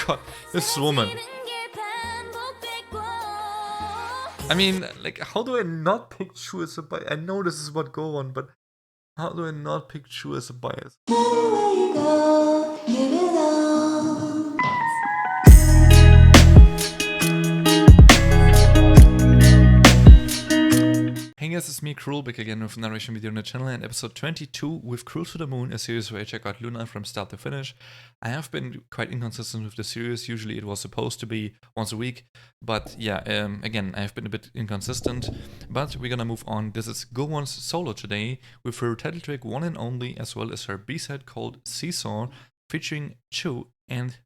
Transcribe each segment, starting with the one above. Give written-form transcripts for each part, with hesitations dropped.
God, this woman. I mean, like, how do I not pick Chuu as a bias? I know this is what Go Won, but how do I not pick Chuu as a bias? Hey guys, it's me, cru3l, back again with another reaction video on the channel, and episode 22 with Cruise to the Moon, a series where I check out LOONA from start to finish. I have been quite inconsistent with the series. Usually it was supposed to be once a week, but yeah, again, I have been a bit inconsistent, but we're gonna move on. This is Go Won's solo today, with her title track One and Only, as well as her B-side called Seesaw, featuring Chuu and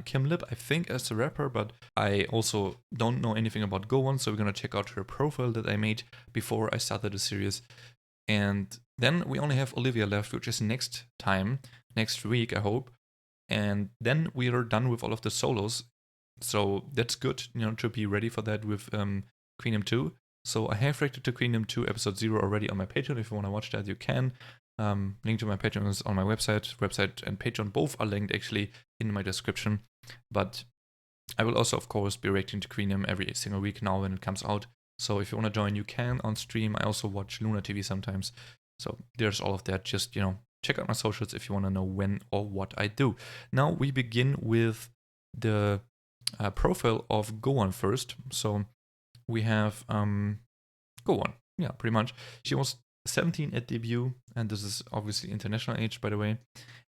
Kim Lip, I think, as the rapper, but I also don't know anything about Go Won, so we're gonna check out her profile that I made before I started the series. And then we only have Olivia left, which is next week, I hope. And then we are done with all of the solos, so that's good, you know, to be ready for that with Queendom 2. So I have reacted to Queendom 2 episode 0 already on my Patreon. If you want to watch that, you can. Link to my Patreon is on my website. Website and Patreon both are linked actually in my description. But I will also, of course, be reacting to Queendom every single week now when it comes out. So if you want to join, you can on stream. I also watch LOONA TV sometimes. So there's all of that. Just, you know, check out my socials if you want to know when or what I do. Now we begin with the profile of Go Won first. So we have Go Won. Yeah, pretty much. She was 17 at debut, and this is obviously international age, by the way.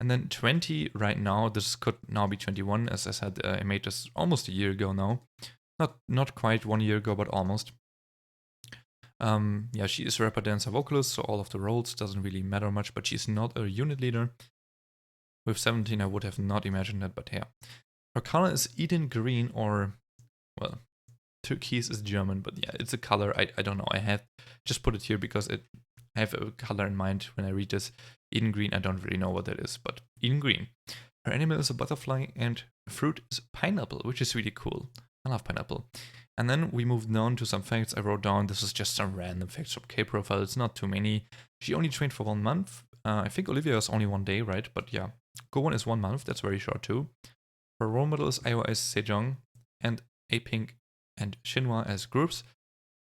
And then 20 right now. This could now be 21, as I said. I made this almost a year ago now. Not quite 1 year ago, but almost. Yeah, she is a rapper, dancer, vocalist, so all of the roles doesn't really matter much, but she's not a unit leader. With 17, I would have not imagined that, but yeah. Her color is Eden green, or, well, turquoise is German, but yeah, it's a color. I don't know. I have just put it here because I have a color in mind when I read this. Eden green, I don't really know what that is, but Eden green. Her animal is a butterfly, and fruit is pineapple, which is really cool. I love pineapple. And then we moved on to some facts I wrote down. This is just some random facts from K-Profile. It's not too many. She only trained for 1 month. I think Olivia is only 1 day, right? But yeah, Go Won is 1 month. That's very short too. Her role model is iOS Sejong and A-Pink and Shinhwa as groups.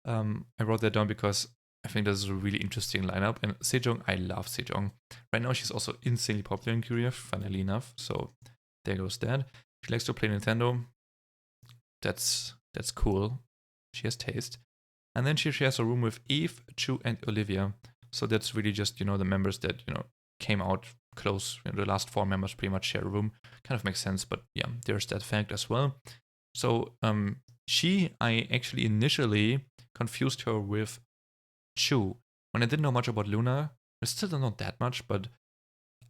I wrote that down because I think this is a really interesting lineup. And Sejong, I love Sejong. Right now she's also insanely popular in Korea, funnily enough. So there goes that. She likes to play Nintendo. That's cool. She has taste. And then she shares a room with Eve, Chuu, and Olivia. So that's really just, you know, the members that, you know, came out close. You know, the last 4 members pretty much share a room. Kind of makes sense, but yeah, there's that fact as well. So I actually initially confused her with Chuu. When I didn't know much about LOONA, I still don't know that much, but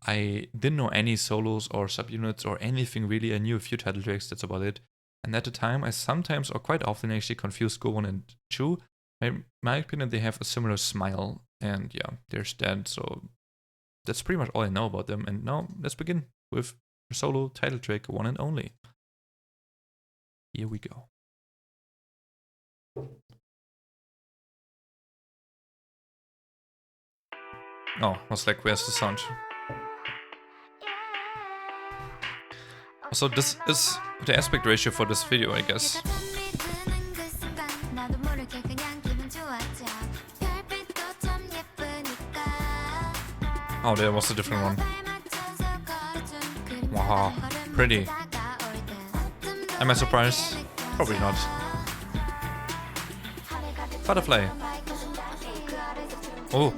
I didn't know any solos or subunits or anything really. I knew a few title tracks, that's about it. And at the time, I sometimes, or quite often, actually confused Go Won and Chuu. In my opinion, they have a similar smile, and yeah, there's that. So that's pretty much all I know about them. And now let's begin with her solo title track, One and Only. Here we go. Oh, I was like, where's the sound? So this is the aspect ratio for this video, I guess. Oh, there was a different one. Wow, pretty. Am I surprised? Probably not. Butterfly. Oh.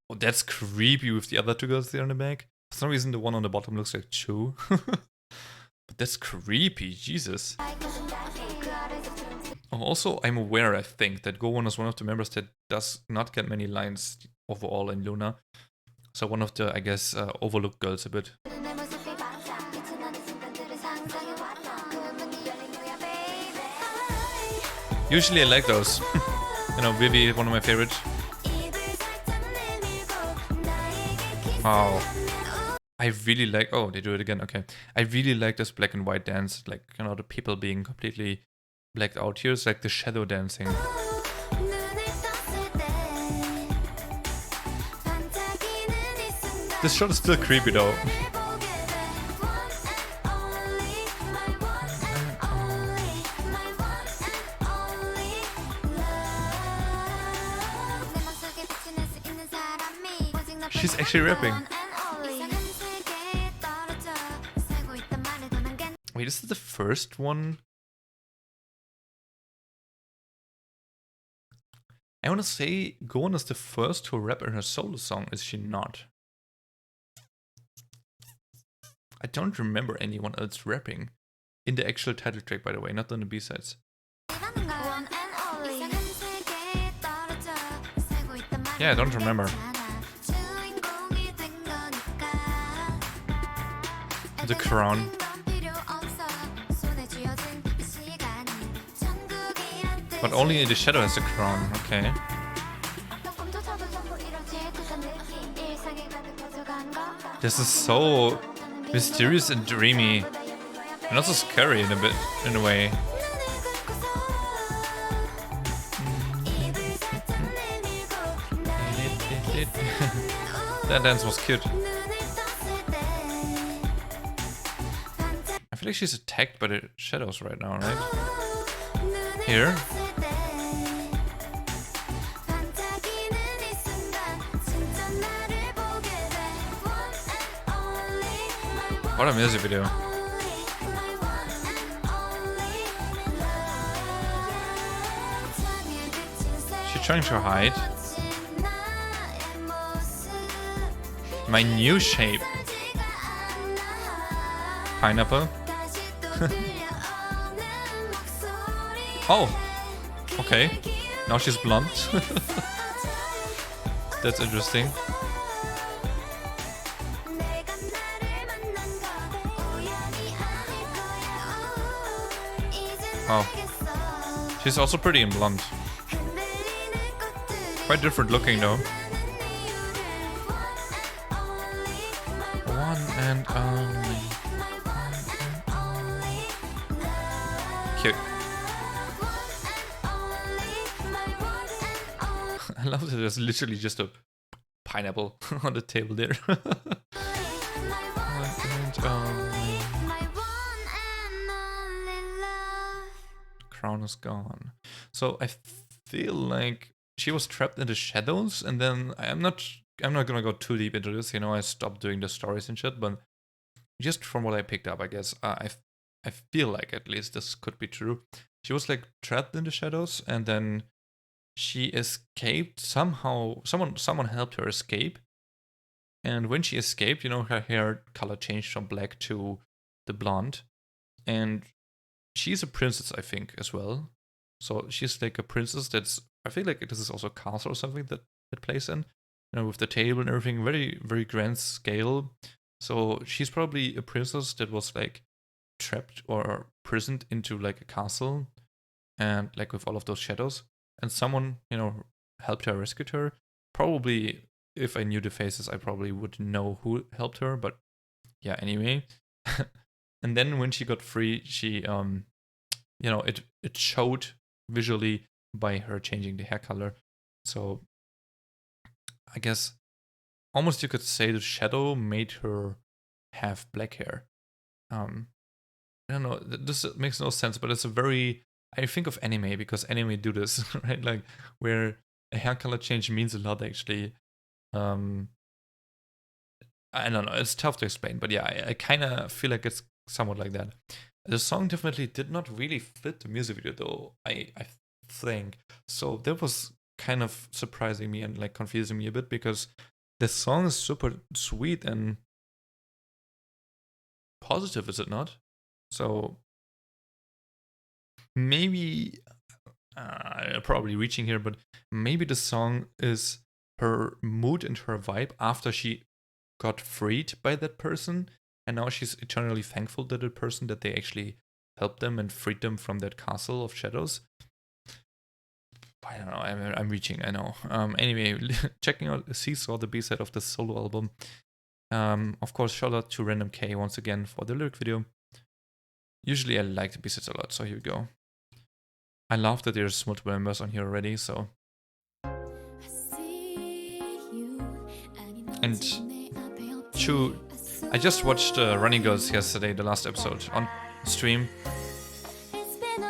Oh, that's creepy with the other 2 girls there in the back. For some reason, the one on the bottom looks like Chuu. But that's creepy, Jesus. Oh, also, I'm aware, I think, that Go Won is one of the members that does not get many lines overall in LOONA. So one of the, I guess, overlooked girls a bit. Usually I like those. You know, Vivi, one of my favorites. Wow. I really like, oh, they do it again, okay. I really like this black and white dance, like, you know, the people being completely blacked out. Here's like the shadow dancing. This shot is still creepy though. She's actually rapping. Wait, is this the first one? I want to say Go Won is the first to rap in her solo song, is she not? I don't remember anyone else rapping in the actual title track, by the way, not on the B-sides. Yeah, I don't remember. The crown. But only in the shadow has the crown, okay. This is so mysterious and dreamy. And also scary in a way. That dance was cute. I feel like she's attacked by the shadows right now, right? Here. What a music video. She's trying to hide. My new shape. Pineapple. Oh, okay. Now she's blonde. That's interesting. Oh, she's also pretty in blonde. Quite different looking though. One and only. Cute. I love that there's literally just a pineapple on the table there. Crown is gone. So I feel like she was trapped in the shadows, and then I'm not gonna go too deep into this. You know, I stopped doing the stories and shit, but just from what I picked up, I guess I feel like at least this could be true. She was like trapped in the shadows, and then she escaped somehow. Someone helped her escape, and when she escaped, you know, her hair color changed from black to the blonde, and she's a princess, I think, as well. So she's like a princess that's, I feel like this is also a castle or something that plays in, you know, with the table and everything, very, very grand scale. So she's probably a princess that was like trapped or prisoned into like a castle, and like with all of those shadows, and someone, you know, helped her, rescued her. Probably, if I knew the faces, I probably would know who helped her, but yeah, anyway. And then when she got free, she you know, it showed visually by her changing the hair color. So I guess almost you could say the shadow made her have black hair. I don't know, this makes no sense, but it's a very, I think of anime, because anime do this, right? Like where a hair color change means a lot actually. I don't know, it's tough to explain, but yeah, I kind of feel like it's somewhat like that. The song definitely did not really fit the music video though, I think. So that was kind of surprising me and like confusing me a bit, because the song is super sweet and positive, is it not? So maybe, probably reaching here, but maybe the song is her mood and her vibe after she got freed by that person, and now she's eternally thankful to the person that they actually helped them and freed them from that castle of shadows. I don't know, I'm reaching, I know. Anyway, checking out Seesaw, the B-side of the solo album. Of course, shout out to Random K once again for the lyric video. Usually I like the B-sides a lot, so here we go. I love that there's multiple members on here already, so. And Chuu. I just watched Running Girls yesterday, the last episode on stream.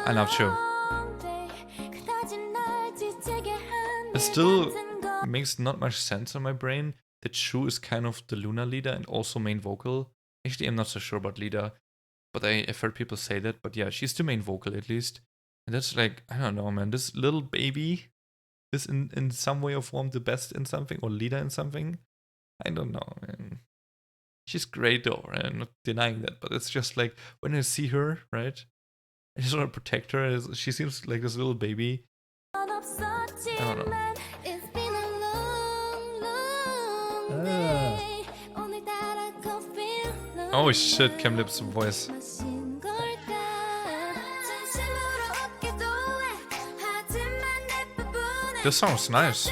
I love Chuu. It still makes not much sense in my brain that Chuu is kind of the LOONA leader and also main vocal. Actually, I'm not so sure about leader, but I've heard people say that. But yeah, she's the main vocal at least. And that's like, I don't know, man. This little baby is in some way or form the best in something or leader in something. I don't know, man. She's great though, right? I'm not denying that. But it's just like, when I see her, right? I just want to protect her. She seems like this little baby. I don't know. Oh shit, Camlip's voice. This song's nice.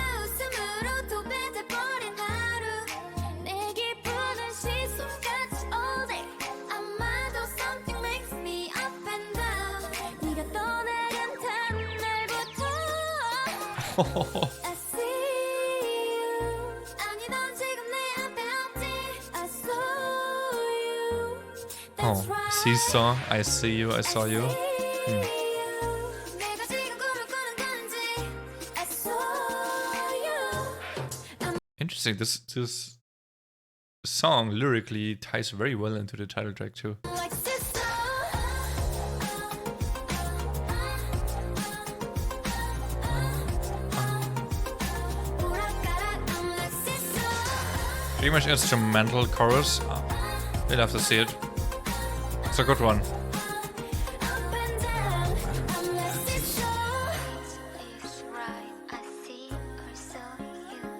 Oh, Seesaw, I see you, I saw you. Interesting, this song lyrically ties very well into the title track too. Pretty much instrumental chorus. We'll have to see it. It's a good one.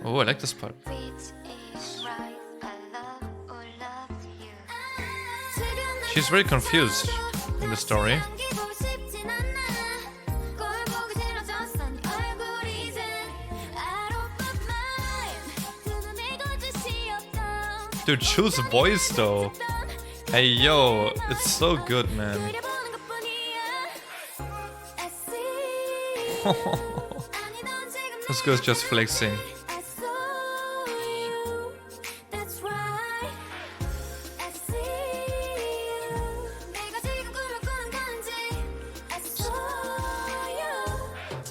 Oh, I like this part. She's very confused in the story. Dude, choose a voice though. Hey yo, it's so good, man. This girl's just flexing.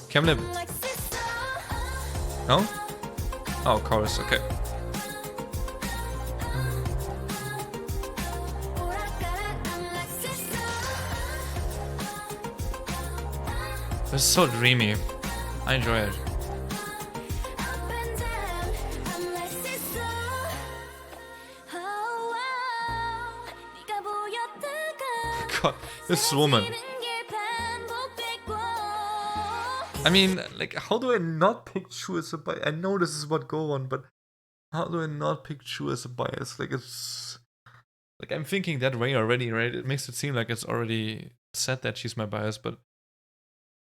Camlip. No? Oh, chorus, okay. It's so dreamy. I enjoy it. God, this woman. I mean, like, how do I not pick Chuu as a bias? I know this is what Go Won, but how do I not pick Chuu as a bias? Like, it's... Like, I'm thinking that way already, right? It makes it seem like it's already said that she's my bias, but...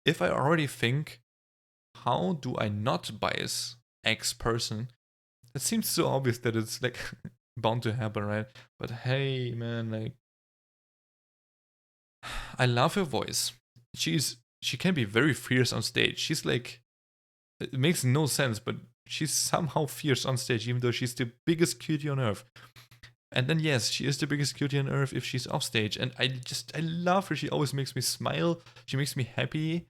If I already think, how do I not bias X person? It seems so obvious that it's like bound to happen, right? But hey, man, like, I love her voice. She can be very fierce on stage. She's like, it makes no sense, but she's somehow fierce on stage, even though she's the biggest cutie on earth. And then yes, she is the biggest cutie on earth if she's off stage. And I love her. She always makes me smile. She makes me happy.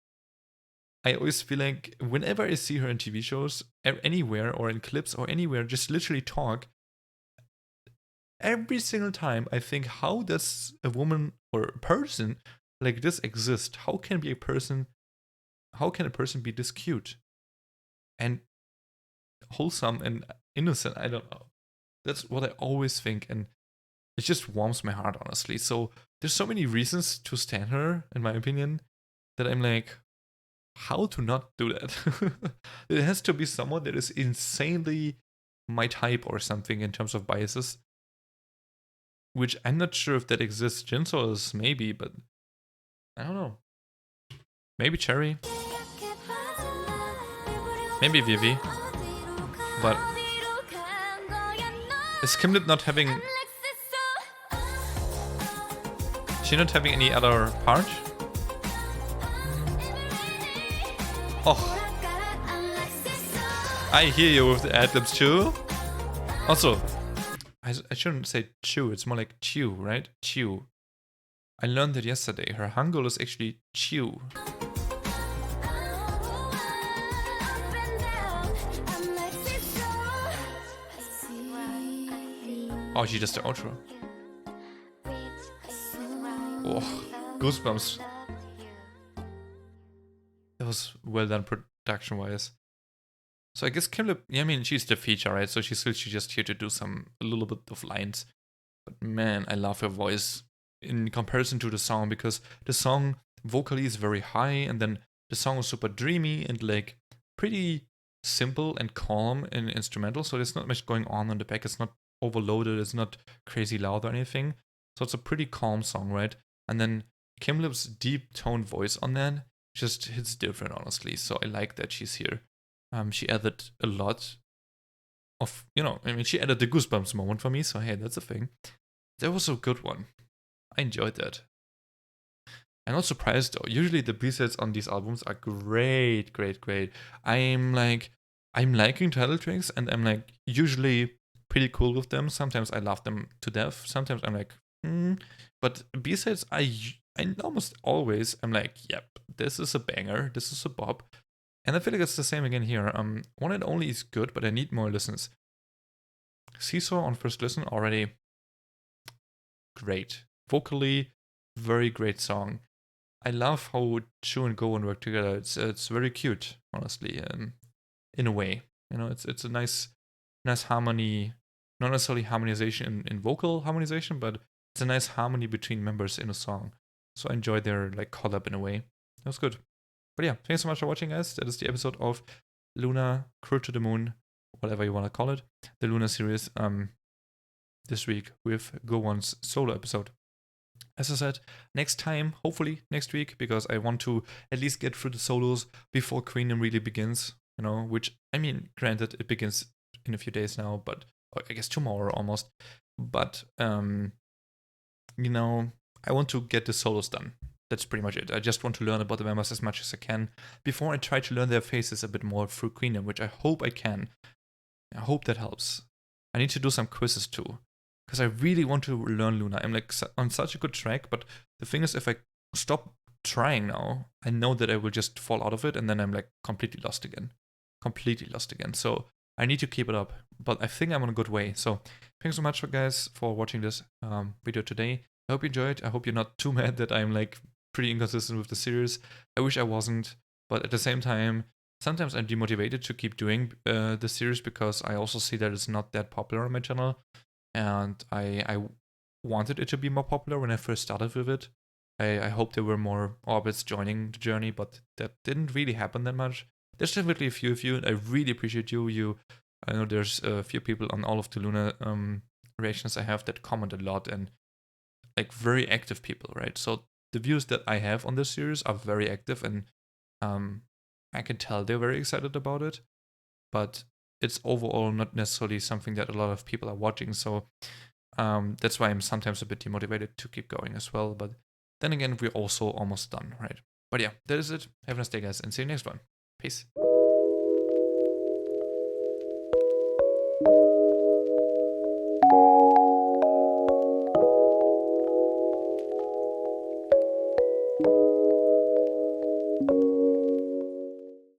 I always feel like whenever I see her in TV shows, anywhere or in clips or anywhere, just literally talk, every single time I think, how does a woman or a person like this exist? How can a person be this cute and wholesome and innocent? I don't know. That's what I always think, and it just warms my heart, honestly. So there's so many reasons to stand her, in my opinion, that I'm like, how to not do that? It has to be someone that is insanely my type or something in terms of biases, which I'm not sure if that exists. Jinso is maybe, but I don't know. Maybe Cherry, maybe Vivi, but is Camlip not having... She not having any other part? Oh, I hear you with the ad-libs too. Also, I shouldn't say Chuu, it's more like Chew, right? Chew. I learned that yesterday. Her Hangul is actually Chew. Oh, she does the outro. Oh, goosebumps. That was well done production-wise. So I guess Kimlip, yeah, I mean, she's the feature, right? So she's literally just here to do a little bit of lines. But man, I love her voice in comparison to the song, because the song vocally is very high, and then the song is super dreamy and like pretty simple and calm and instrumental. So there's not much going on the back. It's not overloaded. It's not crazy loud or anything. So it's a pretty calm song, right? And then Kimlip's deep toned voice on that just hits different, honestly. So I like that she's here. She added a lot of, I mean, she added the goosebumps moment for me. So hey, that's a thing. That was a good one. I enjoyed that. I'm not surprised though. Usually the B-sides on these albums are great, great, great. I'm liking title tracks, and I'm like usually pretty cool with them. Sometimes I love them to death. Sometimes I'm like, But B-sides, I almost always I'm like, yep, this is a banger. This is a bop. And I feel like it's the same again here. One and Only is good, but I need more listens. Seesaw on first listen already great. Vocally, very great song. I love how Chuu and Go Won work together. It's very cute, honestly, in a way. It's a nice harmony, not necessarily harmonization in vocal harmonization, but it's a nice harmony between members in a song. So I enjoyed their like collab in a way. That was good. But yeah, thanks so much for watching, guys. That is the episode of LOONA, Cruel to the Moon, whatever you want to call it, the LOONA series. This week with Go Won's solo episode. As I said, next time, hopefully next week, because I want to at least get through the solos before Queendom really begins, which, I mean, granted, it begins in a few days now, but I guess tomorrow almost. But, I want to get the solos done. That's pretty much it. I just want to learn about the members as much as I can before I try to learn their faces a bit more through Queendom, which I hope I can. I hope that helps. I need to do some quizzes too, because I really want to learn LOONA. I'm like on such a good track, but the thing is, if I stop trying now, I know that I will just fall out of it, and then I'm like completely lost again. So I need to keep it up, but I think I'm on a good way. So thanks so much, guys, for watching this video today. I hope you enjoyed. I hope you're not too mad that I'm like pretty inconsistent with the series. I wish I wasn't, but at the same time, sometimes I'm demotivated to keep doing the series, because I also see that it's not that popular on my channel. And I wanted it to be more popular when I first started with it. I hope there were more orbits joining the journey, but that didn't really happen that much. There's definitely a few of you, and I really appreciate you. I know there's a few people on all of the LOONA reactions I have that comment a lot, and like very active people, right? So the views that I have on this series are very active, and I can tell they're very excited about it. But it's overall not necessarily something that a lot of people are watching. So that's why I'm sometimes a bit demotivated to keep going as well. But then again, we're also almost done, right? But yeah, that is it. Have a nice day, guys, and see you next one. Peace.